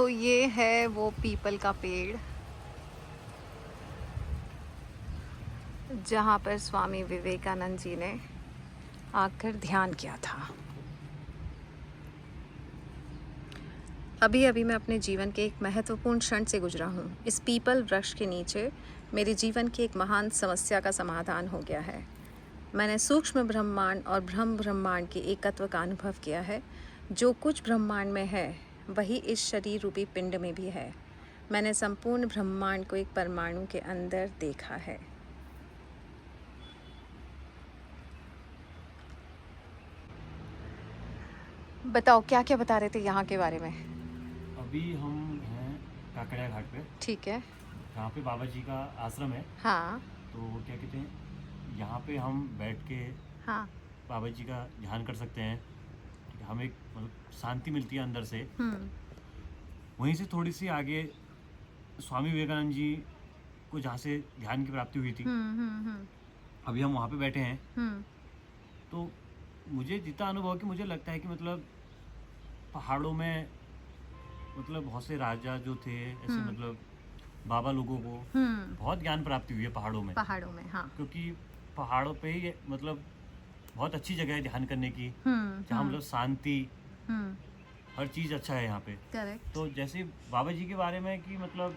ये है वो पीपल का पेड़ जहाँ पर स्वामी विवेकानंद जी ने आकर ध्यान किया था। अभी अभी मैं अपने जीवन के एक महत्वपूर्ण क्षण से गुजरा हूँ। इस पीपल वृक्ष के नीचे मेरे जीवन की एक महान समस्या का समाधान हो गया है। मैंने सूक्ष्म ब्रह्मांड और ब्रह्मांड के एकत्व का अनुभव किया है। जो कुछ ब्रह्मांड में है वही इस शरीर रूपी पिंड में भी है। मैंने संपूर्ण ब्रह्मांड को एक परमाणु के अंदर देखा है। बताओ क्या क्या बता रहे थे यहाँ के बारे में। अभी हम हैं काकड़िया घाट पे, ठीक है। जहाँ पे बाबा जी का आश्रम है। हाँ तो क्या कहते हैं, यहाँ पे हम बैठ के हाँ। बाबा जी का ध्यान कर सकते हैं। हमें मतलब शांति मिलती है अंदर से। वहीं से थोड़ी सी आगे स्वामी विवेकानंद जी को जहाँ से ध्यान की प्राप्ति हुई थी, अभी हम वहाँ पे बैठे हैं। तो मुझे जितना अनुभव है कि मुझे लगता है कि मतलब पहाड़ों में मतलब बहुत से राजा जो थे ऐसे मतलब बाबा लोगों को बहुत ज्ञान प्राप्ति हुई है पहाड़ों में। हाँ। क्योंकि पहाड़ों पे ही मतलब बहुत अच्छी जगह है ध्यान करने की, जहाँ मतलब शांति, हर चीज़ अच्छा है यहाँ पे। करेक्ट। तो जैसे बाबा जी के बारे में कि मतलब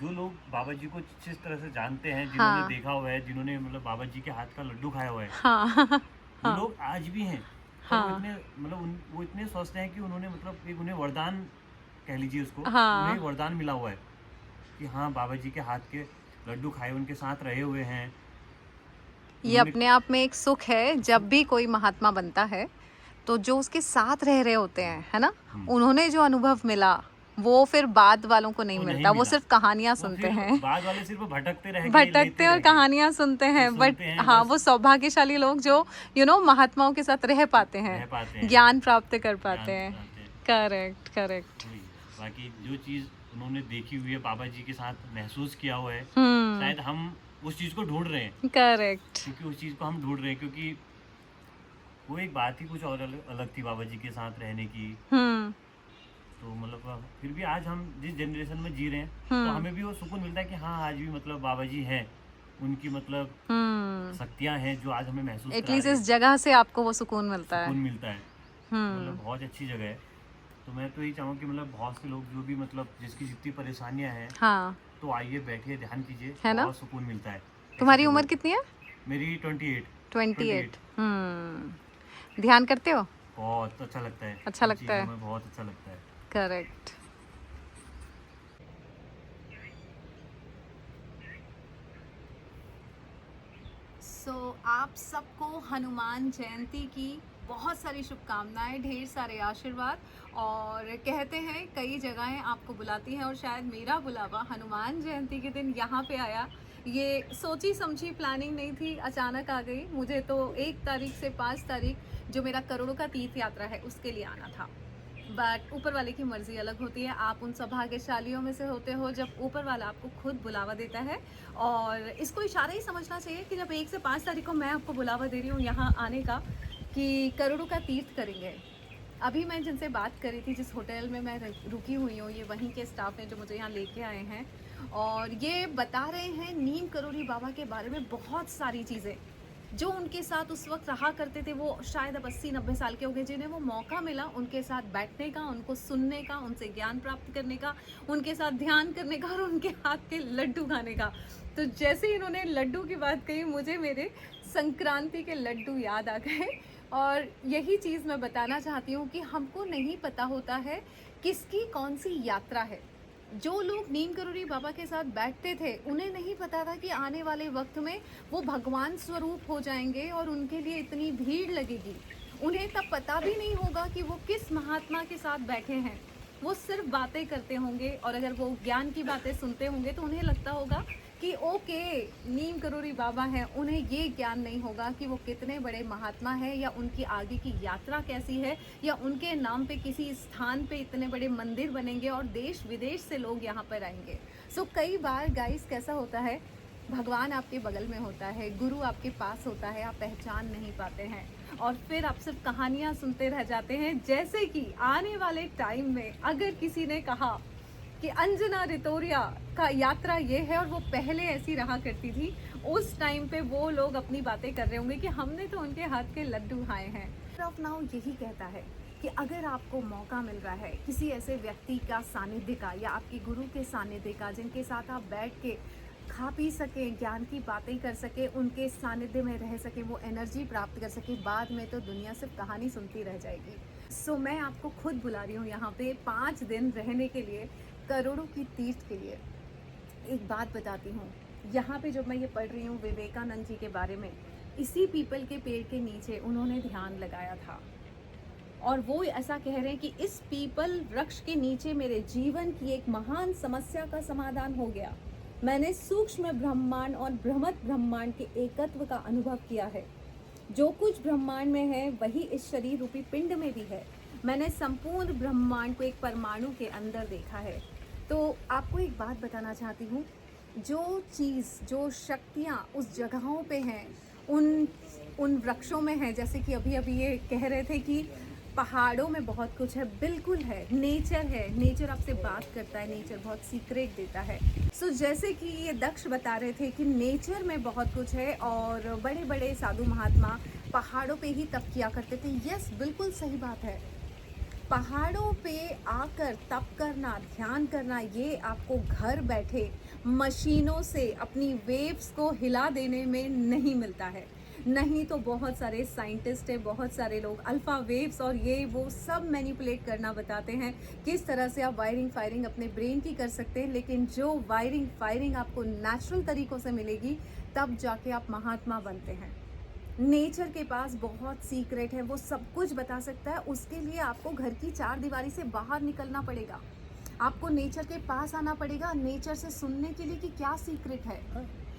जो लोग बाबा जी को जिस तरह से जानते हैं, जिन्होंने हाँ। देखा हुआ है, जिन्होंने मतलब बाबा जी के हाथ का लड्डू खाया हुआ है, हाँ वो हाँ लोग आज भी हैं। और वो हाँ इतने मतलब वो इतने स्वस्थ हैं कि उन्होंने मतलब एक उन्हें वरदान कह लीजिए उसको, उन्हें हाँ। वरदान मिला हुआ है कि हाँ बाबा जी के हाथ के लड्डू खाए, उनके साथ रहे हुए हैं। ये उन्होंने अपने आप में एक सुख है। जब भी कोई महात्मा बनता है तो जो उसके साथ रह रहे होते हैं, है ना, उन्होंने जो अनुभव मिला वो फिर बाद वालों को नहीं वो नहीं मिलता। वो मिला। सिर्फ कहानियां वो सुनते फिर हैं, बाद वाले सिर्फ भटकते रह गए, भटकते लेते और रह गए, कहानियां सुनते फिर हैं। बट सुनते हैं हाँ, बस, वो सौभाग्यशाली लोग जो महात्माओं के साथ रह पाते हैं, रह पाते हैं, ज्ञान प्राप्त कर पाते ज्ञान हैं। पाते हैं। Correct correct. वही। बाकी जो चीज़ उन्होंने देखी हुई है, बाबा जी के साथ महसूस किया हुआ है, शायद हम उस चीज़ को ढूंढ रहे हैं। करेक्ट। क्योंकि उस चीज़ को हम ढूंढ रहे हैं, क्योंकि वो एक बात ही कुछ और अलग थी बाबा जी के साथ रहने की। तो मतलब फिर भी आज हम जिस जनरेशन में जी रहे हैं, तो हमें भी वो सुकून मिलता है कि हाँ आज भी मतलब बाबा जी हैं, उनकी मतलब शक्तियाँ हैं जो आज हमें महसूस करा एटलीस्ट रहे इस हैं, जगह से आपको वो सुकून मिलता है। सुकून मिलता है। मतलब बहुत अच्छी जगह है। तो मैं तो यही चाहूँ कि मतलब बहुत से लोग जो भी मतलब जिसकी जितनी परेशानियाँ हैं, हाँ, तो आइए बैठिए ध्यान कीजिए, है ना। बहुत सुकून मिलता है ऐसी तुम्हारी जगहों उम्र पे। कितनी है? मेरी 28। 28। ध्यान करते हो? बहुत अच्छा लगता है, अच्छा इन लगता चीज़ों है। में बहुत अच्छा लगता है। करेक्ट। आप सबको हनुमान जयंती की बहुत सारी शुभकामनाएं, ढेर सारे आशीर्वाद। और कहते हैं कई जगहें आपको बुलाती हैं और शायद मेरा बुलावा हनुमान जयंती के दिन यहाँ पे आया। ये सोची समझी प्लानिंग नहीं थी, अचानक आ गई। मुझे तो 1 तारीख से 5 तारीख जो मेरा करोड़ों का तीर्थ यात्रा है उसके लिए आना था। बट ऊपर वाले की मर्जी अलग होती है। आप उन सौभाग्यशालियों में से होते हो जब ऊपर वाला आपको खुद बुलावा देता है। और इसको इशारा ही समझना चाहिए कि जब 1 से 5 तारीख को मैं आपको बुलावा दे रही हूँ यहाँ आने का, कि करोड़ों का तीर्थ करेंगे। अभी मैं जिनसे बात करी थी, जिस होटल में मैं रुकी हुई हूँ, ये वहीं के स्टाफ हैं जो मुझे यहाँ लेके आए हैं, और ये बता रहे हैं नीम करोड़ी बाबा के बारे में बहुत सारी चीज़ें जो उनके साथ उस वक्त रहा करते थे। वो शायद अब 80-90 साल के हो गए, जिन्हें वो मौका मिला उनके साथ बैठने का, उनको सुनने का, उनसे ज्ञान प्राप्त करने का, उनके साथ ध्यान करने का और उनके हाथ के लड्डू खाने का। तो जैसे ही इन्होंने लड्डू की बात कही, मुझे मेरे संक्रांति के लड्डू याद आ गए। और यही चीज़ मैं बताना चाहती हूँ कि हमको नहीं पता होता है किसकी कौन सी यात्रा है। जो लोग नीम करोड़ी बाबा के साथ बैठते थे उन्हें नहीं पता था कि आने वाले वक्त में वो भगवान स्वरूप हो जाएंगे और उनके लिए इतनी भीड़ लगेगी। उन्हें तब पता भी नहीं होगा कि वो किस महात्मा के साथ बैठे हैं। वो सिर्फ बातें करते होंगे, और अगर वो ज्ञान की बातें सुनते होंगे तो उन्हें लगता होगा कि ओके नीम करोड़ी बाबा हैं। उन्हें ये ज्ञान नहीं होगा कि वो कितने बड़े महात्मा हैं, या उनकी आगे की यात्रा कैसी है, या उनके नाम पे किसी स्थान पे इतने बड़े मंदिर बनेंगे और देश विदेश से लोग यहाँ पर आएंगे। कई बार गाइस कैसा होता है भगवान आपके बगल में होता है, गुरु आपके पास होता है, आप पहचान नहीं पाते हैं और फिर आप सिर्फ कहानियाँ सुनते रह जाते हैं। जैसे कि आने वाले टाइम में अगर किसी ने कहा कि अंजना रितोरिया का यात्रा ये है और वो पहले ऐसी रहा करती थी, उस टाइम पे वो लोग अपनी बातें कर रहे होंगे कि हमने तो उनके हाथ के लड्डू खाए हैं। ऑफ नाउ यही कहता है कि अगर आपको मौका मिल रहा है किसी ऐसे व्यक्ति का सानिध्य का या आपके गुरु के सानिध्य का, जिनके साथ आप बैठ के खा पी सकें, ज्ञान की बातें कर सके, उनके सानिध्य में रह सके, वो एनर्जी प्राप्त कर सके, बाद में तो दुनिया सिर्फ कहानी सुनती रह जाएगी। सो मैं आपको खुद बुला रही हूँ यहाँ पे 5 दिन रहने के लिए, करोड़ों की तीर्थ के लिए। एक बात बताती हूँ, यहाँ पे जब मैं ये पढ़ रही हूँ विवेकानंद जी के बारे में, इसी पीपल के पेड़ के नीचे उन्होंने ध्यान लगाया था और वो ऐसा कह रहे हैं कि इस पीपल वृक्ष के नीचे मेरे जीवन की एक महान समस्या का समाधान हो गया। मैंने सूक्ष्म ब्रह्मांड और बृहत ब्रह्मांड के एकत्व का अनुभव किया है। जो कुछ ब्रह्मांड में है वही इस शरीर रूपी पिंड में भी है। मैंने संपूर्ण ब्रह्मांड को एक परमाणु के अंदर देखा है। तो आपको एक बात बताना चाहती हूँ, जो चीज़, जो शक्तियाँ उस जगहों पे हैं, उन वृक्षों में है। जैसे कि अभी ये कह रहे थे कि पहाड़ों में बहुत कुछ है, बिल्कुल है, नेचर है, नेचर आपसे बात करता है, नेचर बहुत सीक्रेट देता है। सो जैसे कि ये दक्ष बता रहे थे कि नेचर में बहुत कुछ है और बड़े बड़े साधु महात्मा पहाड़ों पे ही तप किया करते थे। यस, बिल्कुल सही बात है। पहाड़ों पे आकर तप करना, ध्यान करना, ये आपको घर बैठे मशीनों से अपनी वेव्स को हिला देने में नहीं मिलता है। नहीं तो बहुत सारे साइंटिस्ट हैं, बहुत सारे लोग अल्फ़ा वेव्स और ये वो सब मैनिपुलेट करना बताते हैं, किस तरह से आप वायरिंग फायरिंग अपने ब्रेन की कर सकते हैं। लेकिन जो वायरिंग फायरिंग आपको नेचुरल तरीक़ों से मिलेगी, तब जाके आप महात्मा बनते हैं। नेचर के पास बहुत सीक्रेट है, वो सब कुछ बता सकता है। उसके लिए आपको घर की 4 दीवारी से बाहर निकलना पड़ेगा, आपको नेचर के पास आना पड़ेगा, नेचर से सुनने के लिए कि क्या सीक्रेट है।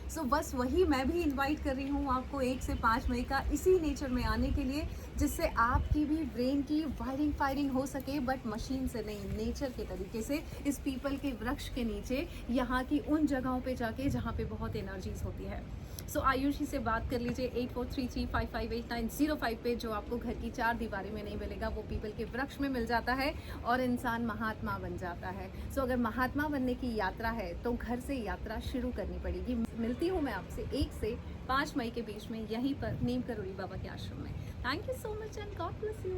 सो बस वही मैं भी इनवाइट कर रही हूँ आपको 1 से 5 मई का इसी नेचर में आने के लिए, जिससे आपकी भी ब्रेन की वायरिंग फायरिंग हो सके, बट मशीन से नहीं, नेचर के तरीके से, इस पीपल के वृक्ष के नीचे, यहाँ की उन जगहों पे जाके जहाँ पे बहुत एनर्जीज होती है। सो आयुषी से बात कर लीजिए 8433558905 पे, जो आपको घर की 4 दीवारी में नहीं मिलेगा, वो पीपल के वृक्ष में मिल जाता है और इंसान महात्मा बन जाता है। सो अगर महात्मा बनने की यात्रा है तो घर से यात्रा शुरू करनी पड़ेगी। मिलती हूँ मैं आपसे 1 से 5 मई के बीच में, यहीं पर नीम करोड़ी बाबा के आश्रम में। Thank you so much and God bless you.